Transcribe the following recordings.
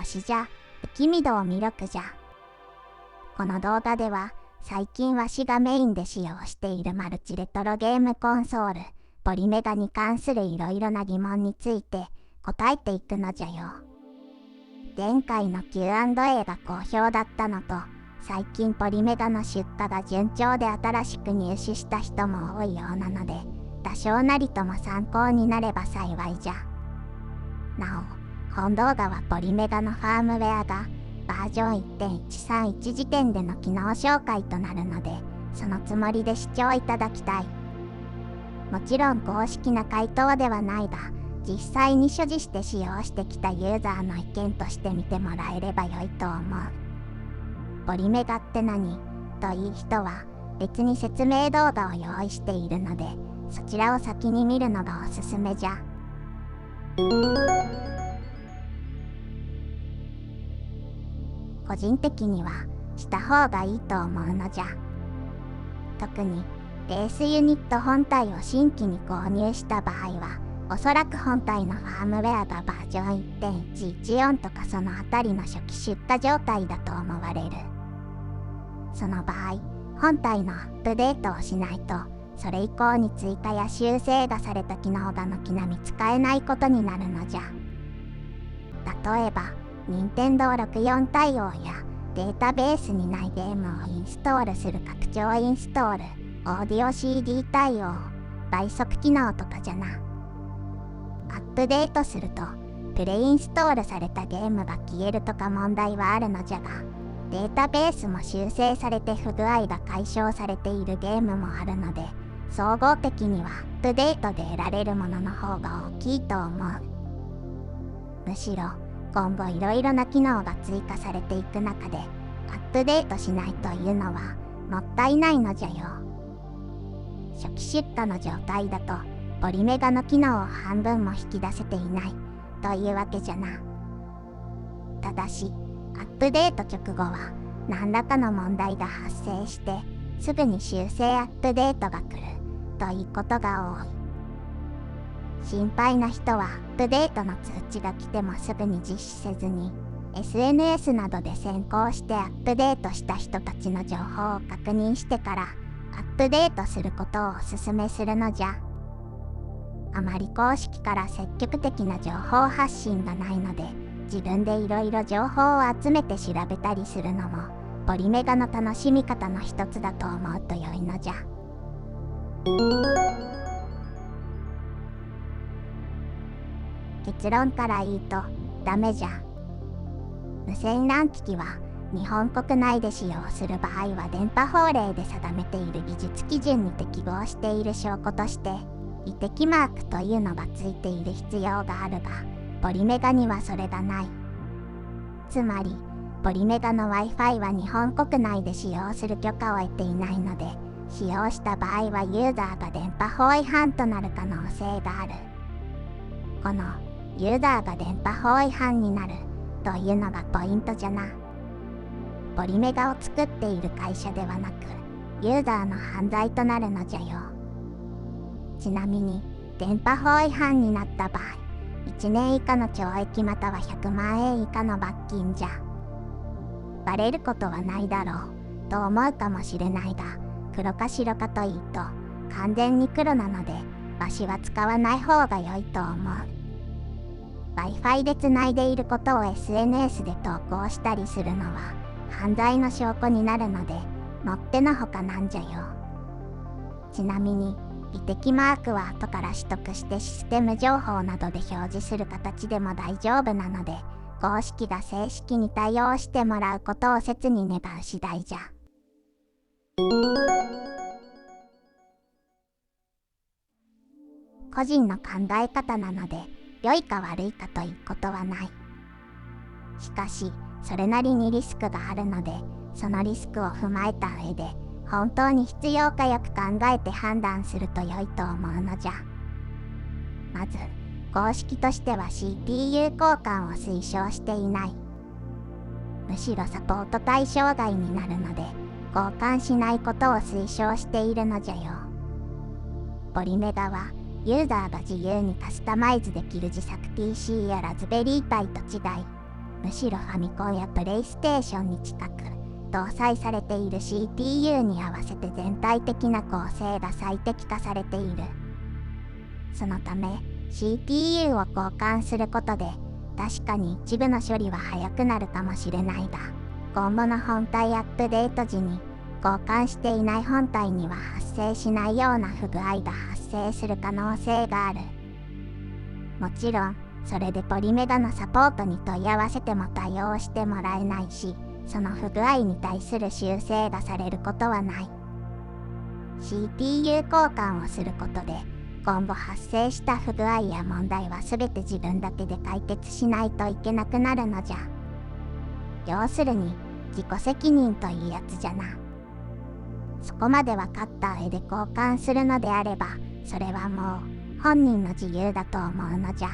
しじゃ、不気味度を魅力じゃ。この動画では、最近わしがメインで使用しているマルチレトロゲームコンソール、ポリメガに関するいろいろな疑問について答えていくのじゃよ。前回の Q&A が好評だったのと、最近ポリメガの出荷が順調で新しく入手した人も多いようなので、多少なりとも参考になれば幸いじゃ。なお、本動画はポリメガのファームウェアがバージョン 1.131 時点での機能紹介となるので、そのつもりで視聴いただきたい。もちろん公式な回答ではないが、実際に所持して使用してきたユーザーの意見として見てもらえれば良いと思う。ポリメガって何？という人は別に説明動画を用意しているので、そちらを先に見るのがおすすめじゃ。個人的にはした方がいいと思うのじゃ。特にベースユニット本体を新規に購入した場合は、おそらく本体のファームウェアがバージョン 1.114 とかそのあたりの初期出荷状態だと思われる。その場合、本体のアップデートをしないと、それ以降に追加や修正がされた機能が軒並み使えないことになるのじゃ。例えば、任天堂64対応やデータベースにないゲームをインストールする拡張インストール、オーディオ CD 対応、倍速機能とかじゃな。アップデートすると、プレインストールされたゲームが消えるとか問題はあるのじゃが、データベースも修正されて不具合が解消されているゲームもあるので、総合的にはアップデートで得られるものの方が大きいと思う。むしろ、今後いろいろな機能が追加されていく中で、アップデートしないというのはもったいないのじゃよ。初期出荷の状態だと、ポリメガの機能を半分も引き出せていないというわけじゃな。ただし、アップデート直後は何らかの問題が発生して、すぐに修正アップデートが来るということが多い。心配な人はアップデートの通知が来てもすぐに実施せずに、SNS などで先行してアップデートした人たちの情報を確認してからアップデートすることをお勧めするのじゃ。あまり公式から積極的な情報発信がないので、自分でいろいろ情報を集めて調べたりするのもポリメガの楽しみ方の一つだと思うと良いのじゃ。結論から言うとダメじゃ。無線 LAN 機器は日本国内で使用する場合は電波法令で定めている技術基準に適合している証拠として異適マークというのがついている必要があるが、ポリメガにはそれがない。つまりポリメガの Wi-Fi は日本国内で使用する許可を得ていないので、使用した場合はユーザーが電波法違反となる可能性がある。このユーザーが電波法違反になるというのがポイントじゃな。ポリメガを作っている会社ではなく、ユーザーの犯罪となるのじゃよ。ちなみに、電波法違反になった場合、1年以下の懲役または100万円以下の罰金じゃ。バレることはないだろうと思うかもしれないが、黒か白かといいと完全に黒なので、わしは使わない方が良いと思う。Wi-Fi でつないでいることを SNS で投稿したりするのは犯罪の証拠になるので、もってのほかなんじゃよ。ちなみに、異適マークは後から取得してシステム情報などで表示する形でも大丈夫なので、公式が正式に対応してもらうことを切に願う次第じゃ。個人の考え方なので、良いか悪いかということはない。しかし、それなりにリスクがあるので、そのリスクを踏まえた上で、本当に必要かよく考えて判断すると良いと思うのじゃ。まず、公式としては CPU 交換を推奨していない。むしろサポート対象外になるので、交換しないことを推奨しているのじゃよ。ポリメガは、ユーザーが自由にカスタマイズできる自作 PC やラズベリーパイと違い、むしろファミコンやプレイステーションに近く、搭載されている CPU に合わせて全体的な構成が最適化されている。そのため CPU を交換することで確かに一部の処理は早くなるかもしれないが、今後の本体アップデート時に交換していない本体には発生しないような不具合が発生する可能性がある。もちろんそれでポリメガのサポートに問い合わせても対応してもらえないし、その不具合に対する修正がされることはない。 CPU 交換をすることで今後発生した不具合や問題は全て自分だけで解決しないといけなくなるのじゃ。要するに自己責任というやつじゃな。そこまで分かった上で交換するのであれば、それはもう本人の自由だと思うのじゃ。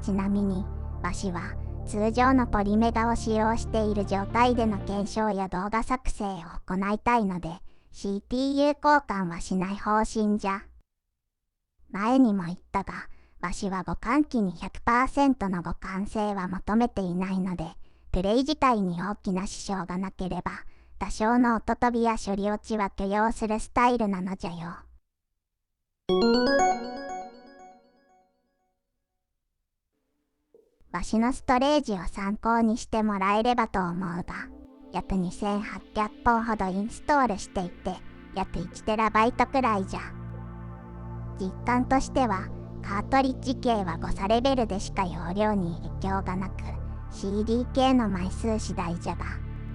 ちなみにわしは通常のポリメガを使用している状態での検証や動画作成を行いたいので CPU 交換はしない方針じゃ。前にも言ったが、わしは互換機に 100% の互換性は求めていないので、プレイ自体に大きな支障がなければ多少の音飛びや処理落ちは許容するスタイルなのじゃよ。わしのストレージを参考にしてもらえればと思うが、約2800本ほどインストールしていて、約 1TB くらいじゃ。実感としてはカートリッジ系は誤差レベルでしか容量に影響がなく、 CD 系の枚数次第じゃが、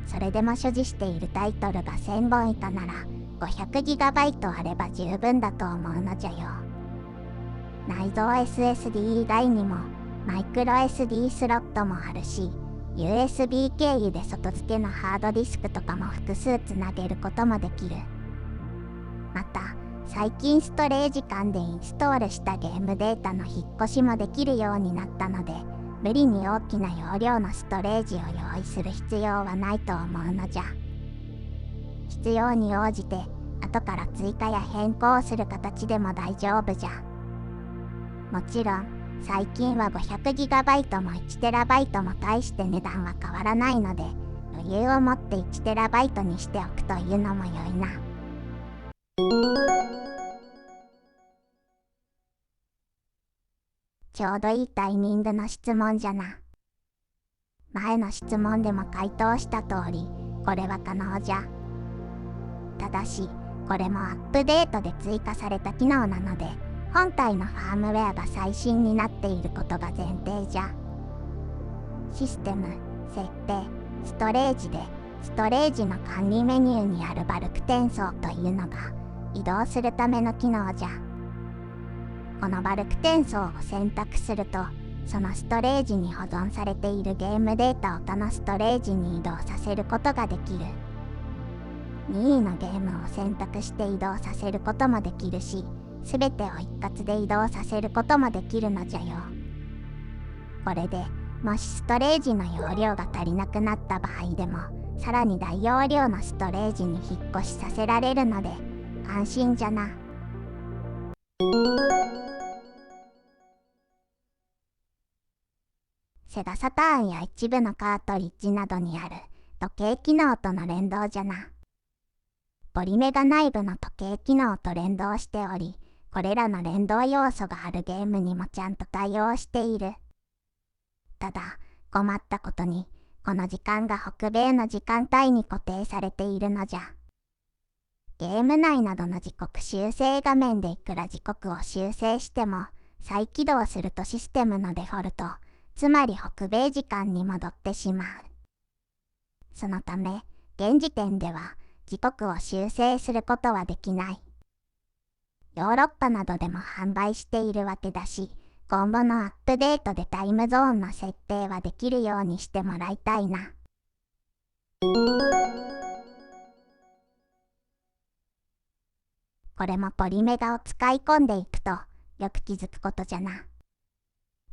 それでも所持しているタイトルが1000本以下なら 500GB あれば十分だと思うのじゃよ。内蔵 SSD 以外にもマイクロ SD スロットもあるし、 USB 経由で外付けのハードディスクとかも複数つなげることもできる。また最近ストレージ間でインストールしたゲームデータの引っ越しもできるようになったので、無理に大きな容量のストレージを用意する必要はないと思うのじゃ。必要に応じて後から追加や変更する形でも大丈夫じゃ。もちろん最近は 500GB も 1TB も大して値段は変わらないので、余裕を持って 1TB にしておくというのも良いな。ちょうどいいタイミングの質問じゃな。前の質問でも回答した通り、これは可能じゃ。ただし、これもアップデートで追加された機能なので、本体のファームウェアが最新になっていることが前提じゃ。システム、設定、ストレージで、ストレージの管理メニューにあるバルク転送というのが移動するための機能じゃ。このバルク転送を選択すると、そのストレージに保存されているゲームデータを他のストレージに移動させることができる。任意のゲームを選択して移動させることもできるし、すべてを一括で移動させることもできるのじゃよ。これでもしストレージの容量が足りなくなった場合でも、さらに大容量のストレージに引っ越しさせられるので安心じゃな。セガサターンや一部のカートリッジなどにある時計機能との連動じゃな。ポリメガ内部の時計機能と連動しており、これらの連動要素があるゲームにもちゃんと対応している。ただ困ったことに、この時間が北米の時間帯に固定されているのじゃ。ゲーム内などの時刻修正画面でいくら時刻を修正しても、再起動するとシステムのデフォルト、つまり北米時間に戻ってしまう。そのため、現時点では時刻を修正することはできない。ヨーロッパなどでも販売しているわけだし、今後のアップデートでタイムゾーンの設定はできるようにしてもらいたいな。これもポリメガを使い込んでいくとよく気づくことじゃな。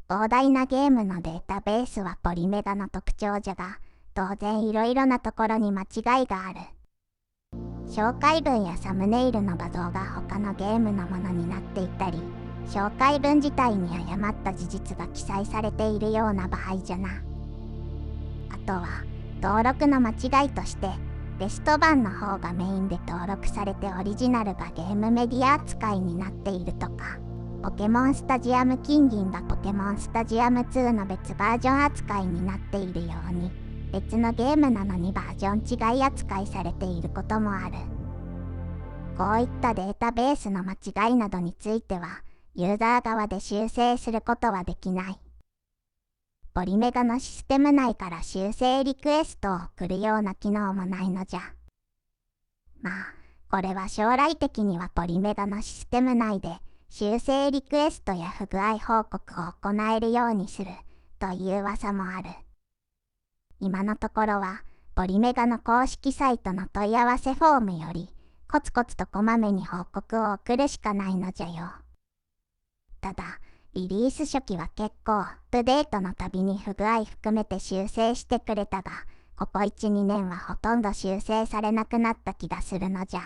膨大なゲームのデータベースはポリメガの特徴じゃが、当然いろいろなところに間違いがある。紹介文やサムネイルの画像が他のゲームのものになっていたり、紹介文自体に誤った事実が記載されているような場合じゃな。とは登録の間違いとしてベスト版の方がメインで登録されてオリジナルがゲームメディア扱いになっているとか、ポケモンスタジアム金銀がポケモンスタジアム2の別バージョン扱いになっているように、別のゲームなのにバージョン違い扱いされていることもある。こういったデータベースの間違いなどについてはユーザー側で修正することはできない。ポリメガのシステム内から修正リクエストを送るような機能もないのじゃ。まあ、これは将来的にはポリメガのシステム内で修正リクエストや不具合報告を行えるようにするという噂もある。今のところはポリメガの公式サイトの問い合わせフォームよりコツコツとこまめに報告を送るしかないのじゃよ。ただ、リリース初期は結構アップデートのたびに不具合含めて修正してくれたが、ここ 1,2 年はほとんど修正されなくなった気がするのじゃ。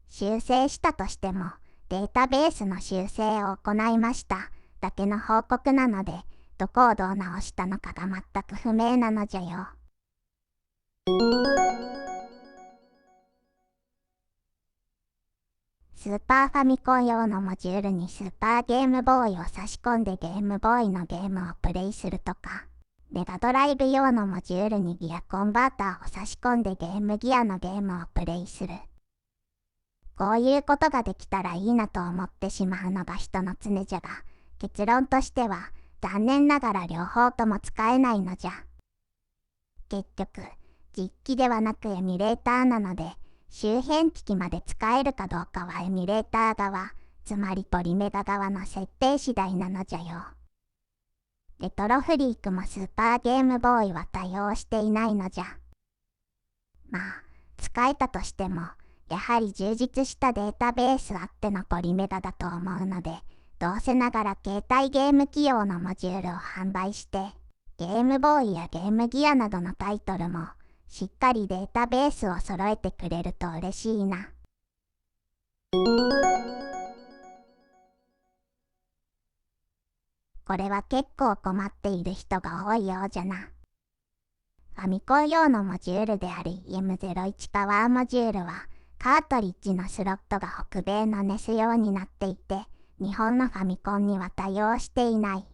修正したとしても、データベースの修正を行いましただけの報告なので、どこをどう直したのかが全く不明なのじゃよ。スーパーファミコン用のモジュールにスーパーゲームボーイを差し込んでゲームボーイのゲームをプレイするとか、メガドライブ用のモジュールにギアコンバーターを差し込んでゲームギアのゲームをプレイする。こういうことができたらいいなと思ってしまうのが人の常じゃが、結論としては残念ながら両方とも使えないのじゃ。結局、実機ではなくエミュレーターなので、周辺機器まで使えるかどうかはエミュレーター側、つまりポリメガ側の設定次第なのじゃよ。レトロフリークもスーパーゲームボーイは対応していないのじゃ。まあ、使えたとしても、やはり充実したデータベースあってのポリメガだと思うので、どうせながら携帯ゲーム機用のモジュールを販売して、ゲームボーイやゲームギアなどのタイトルも、しっかりデータベースを揃えてくれると嬉しいな。これは結構困っている人が多いようじゃな。ファミコン用のモジュールである EM01 パワーモジュールは、カートリッジのスロットが北米のネス用になっていて、日本のファミコンには対応していない。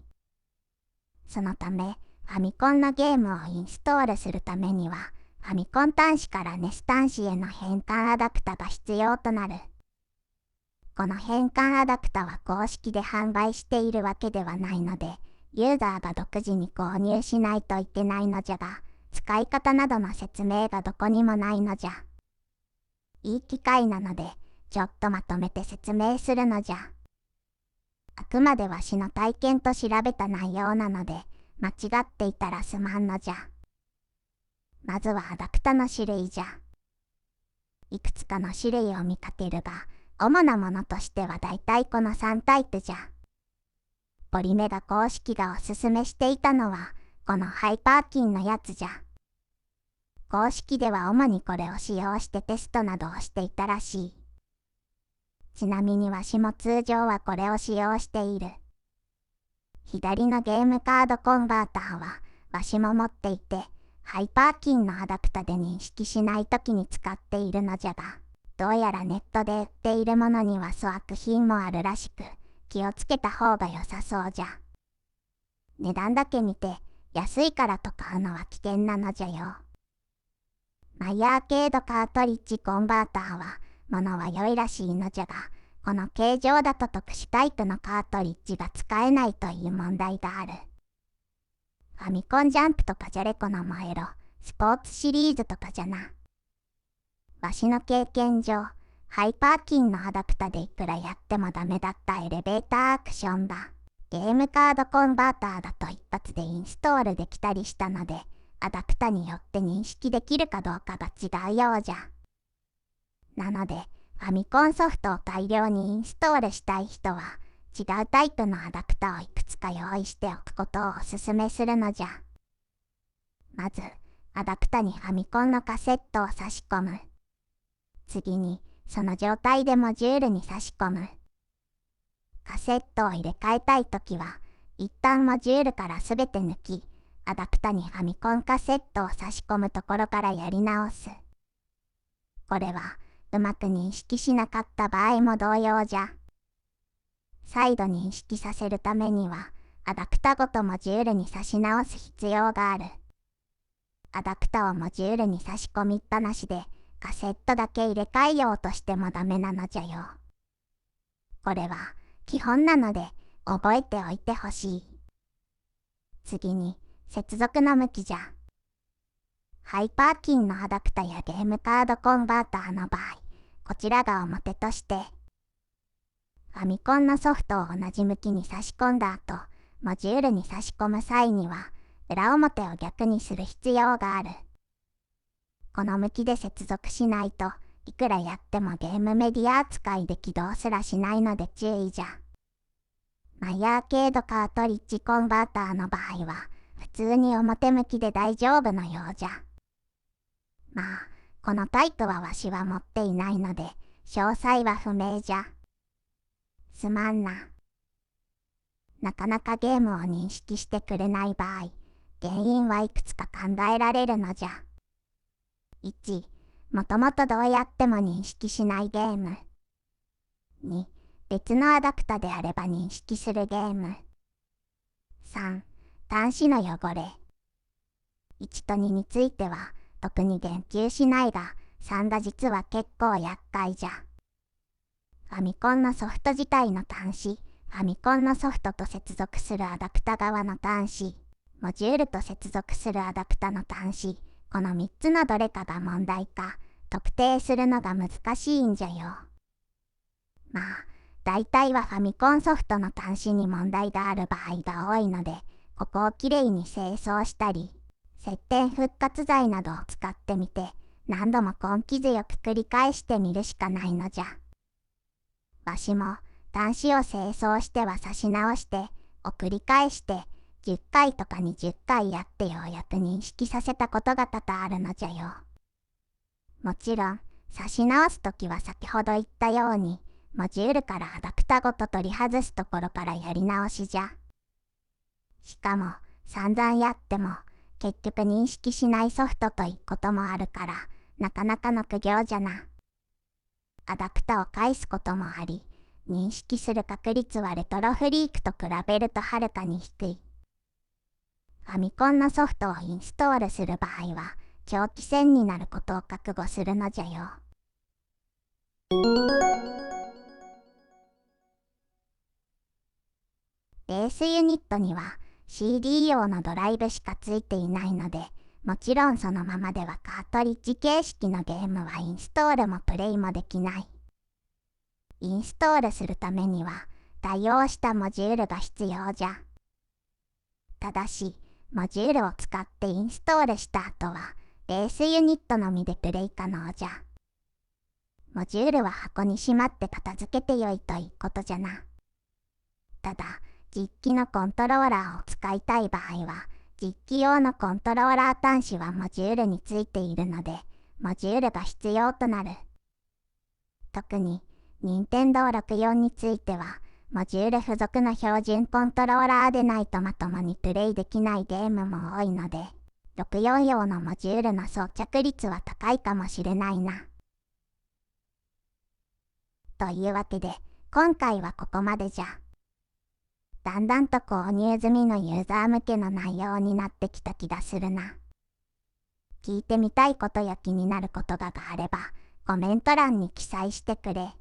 そのため、ファミコンのゲームをインストールするためには、ファミコン端子からネス端子への変換アダプタが必要となる。この変換アダプタは公式で販売しているわけではないので、ユーザーが独自に購入しないといけないのじゃが、使い方などの説明がどこにもないのじゃ。いい機会なので、ちょっとまとめて説明するのじゃ。あくまでわしの体験と調べた内容なので、間違っていたらすまんのじゃ。まずはアダプタの種類じゃ。いくつかの種類を見かけるが、主なものとしてはだいたいこの3タイプじゃ。ポリメガ公式がおすすめしていたのは、このハイパーキンのやつじゃ。公式では主にこれを使用してテストなどをしていたらしい。ちなみにわしも通常はこれを使用している。左のゲームカードコンバーターはわしも持っていて、ハイパーキンのアダプタで認識しないときに使っているのじゃが、どうやらネットで売っているものには粗悪品もあるらしく、気をつけた方が良さそうじゃ。値段だけ見て、安いからと買うのは危険なのじゃよ。マイアーケードカートリッジコンバーターは、物は良いらしいのじゃが、この形状だと特殊タイプのカートリッジが使えないという問題がある。ファミコンジャンプとかジャレコの燃えろ、スポーツシリーズとかじゃな。わしの経験上、ハイパーキンのアダプタでいくらやってもダメだったエレベーターアクションだ。ゲームカードコンバーターだと一発でインストールできたりしたので、アダプタによって認識できるかどうかが違うようじゃ。なので、ファミコンソフトを大量にインストールしたい人は、違うタイプのアダプタをいくつか用意しておくことをおすすめするのじゃ。まず、アダプタにファミコンのカセットを差し込む。次に、その状態でモジュールに差し込む。カセットを入れ替えたいときは、一旦モジュールからすべて抜き、アダプタにファミコンカセットを差し込むところからやり直す。これはうまく認識しなかった場合も同様じゃ。再度認識させるためには、アダプタごとモジュールに差し直す必要がある。アダプタをモジュールに差し込みっぱなしで、カセットだけ入れ替えようとしてもダメなのじゃよ。これは基本なので覚えておいてほしい。次に、接続の向きじゃ。ハイパーキンのアダプタやゲームカードコンバーターの場合、こちらが表として、ファミコンのソフトを同じ向きに差し込んだ後、モジュールに差し込む際には、裏表を逆にする必要がある。この向きで接続しないと、いくらやってもゲームメディア扱いで起動すらしないので注意じゃ。マイアーケードカートリッジコンバーターの場合は、普通に表向きで大丈夫のようじゃ。まあ、このタイプはわしは持っていないので、詳細は不明じゃ。すまんな。なかなかゲームを認識してくれない場合、原因はいくつか考えられるのじゃ。1、もともとどうやっても認識しないゲーム。2、別のアダプタであれば認識するゲーム。3、端子の汚れ。1と2については特に言及しないが、3が実は結構厄介じゃ。ファミコンのソフト自体の端子、ファミコンのソフトと接続するアダプタ側の端子、モジュールと接続するアダプタの端子、この3つのどれかが問題か、特定するのが難しいんじゃよ。まあ、大体はファミコンソフトの端子に問題がある場合が多いので、ここをきれいに清掃したり、接点復活剤などを使ってみて、何度も根気強く繰り返してみるしかないのじゃ。わしも端子を清掃しては差し直して、を繰り返して、10回とか20回やってようやく認識させたことが多々あるのじゃよ。もちろん、差し直すときは先ほど言ったように、モジュールからアダプタごと取り外すところからやり直しじゃ。しかも、散々やっても、結局認識しないソフトといくこともあるから、なかなかの苦行じゃな。アダプタを返すこともあり、認識する確率はレトロフリークと比べるとはるかに低い。ファミコンのソフトをインストールする場合は、長期戦になることを覚悟するのじゃよ。ベースユニットには CD 用のドライブしかついていないので、もちろんそのままではカートリッジ形式のゲームはインストールもプレイもできない。インストールするためには対応したモジュールが必要じゃ。ただし、モジュールを使ってインストールした後は、ベースユニットのみでプレイ可能じゃ。モジュールは箱にしまって片付けてよいということじゃな。ただ、実機のコントローラーを使いたい場合は、実機用のコントローラー端子はモジュールについているので、モジュールが必要となる。特に、任天堂64については、モジュール付属の標準コントローラーでないとまともにプレイできないゲームも多いので、64用のモジュールの装着率は高いかもしれないな。というわけで、今回はここまでじゃ。だんだんと購入済みのユーザー向けの内容になってきた気がするな。聞いてみたいことや気になることがあれば、コメント欄に記載してくれ。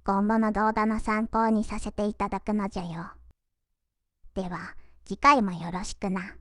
今後の動画の参考にさせていただくのじゃよ。では、次回もよろしくな。